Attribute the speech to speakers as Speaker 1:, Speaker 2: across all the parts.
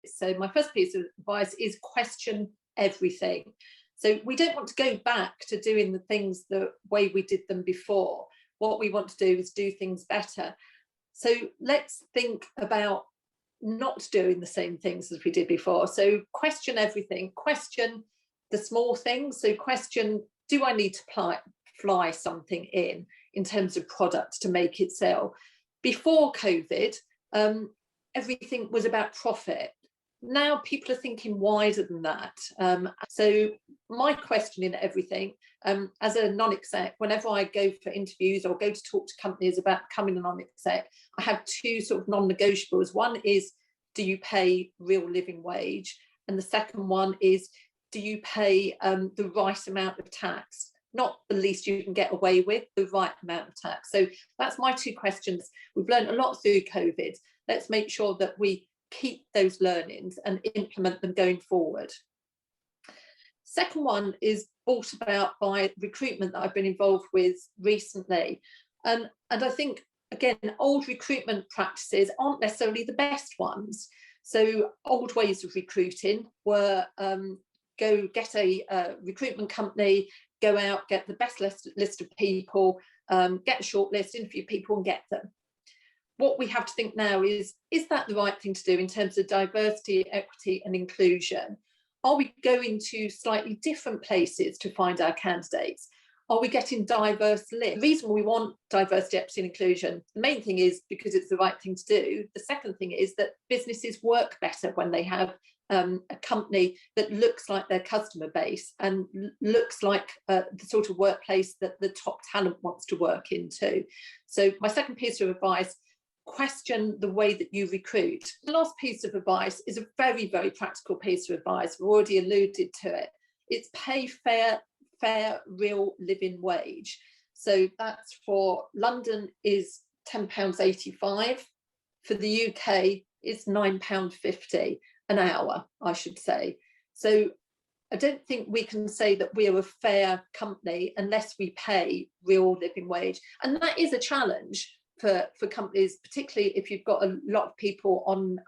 Speaker 1: So my first piece of advice is question everything. So we don't want to go back to doing the things the way we did them before. What we want to do is do things better. So let's think about not doing the same things as we did before. So question everything, question the small things. So question, do I need to fly something in terms of product to make it sell? Before COVID, everything was about profit. Now people are thinking wider than that. So my question in everything, as a non-exec, whenever I go for interviews or go to talk to companies about becoming a non-exec, I have two sort of non-negotiables. One is, do you pay real living wage? And the second one is, do you pay the right amount of tax? Not the least you can get away with, the right amount of tax. So that's my two questions. We've learned a lot through COVID. Let's make sure that we keep those learnings and implement them going forward. Second one is brought about by recruitment that I've been involved with recently. And I think, again, old recruitment practices aren't necessarily the best ones. So old ways of recruiting were go get a recruitment company, go out, get the best list of people, get a short list, interview people and get them. What we have to think now is that the right thing to do in terms of diversity, equity and inclusion? Are we going to slightly different places to find our candidates? Are we getting diverse lists? The reason we want diversity, equity and inclusion, the main thing is because it's the right thing to do. The second thing is that businesses work better when they have a company that looks like their customer base and looks like the sort of workplace that the top talent wants to work into. So my second piece of advice, question the way that you recruit. The last piece of advice is a very, very practical piece of advice. We've already alluded to it. It's pay fair, real living wage. So that's for London is £10.85. For the UK, it's £9.50 an hour, I should say. So I don't think we can say that we are a fair company unless we pay real living wage. And that is a challenge for companies, particularly if you've got a lot of people on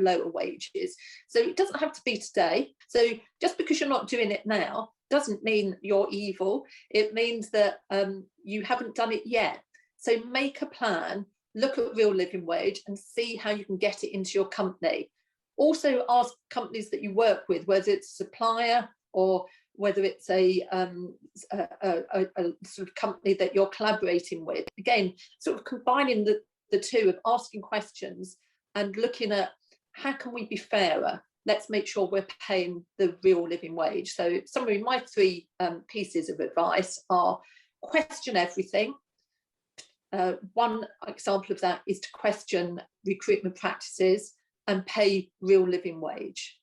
Speaker 1: lower wages. So it doesn't have to be today. So just because you're not doing it now doesn't mean you're evil. It means that you haven't done it yet. So make a plan, look at real living wage and see how you can get it into your company. Also ask companies that you work with, whether it's a supplier or whether it's a sort of company that you're collaborating with. Again, sort of combining the two of asking questions and looking at how can we be fairer? Let's make sure we're paying the real living wage. So summary, my three pieces of advice are question everything. One example of that is to question recruitment practices and pay real living wage.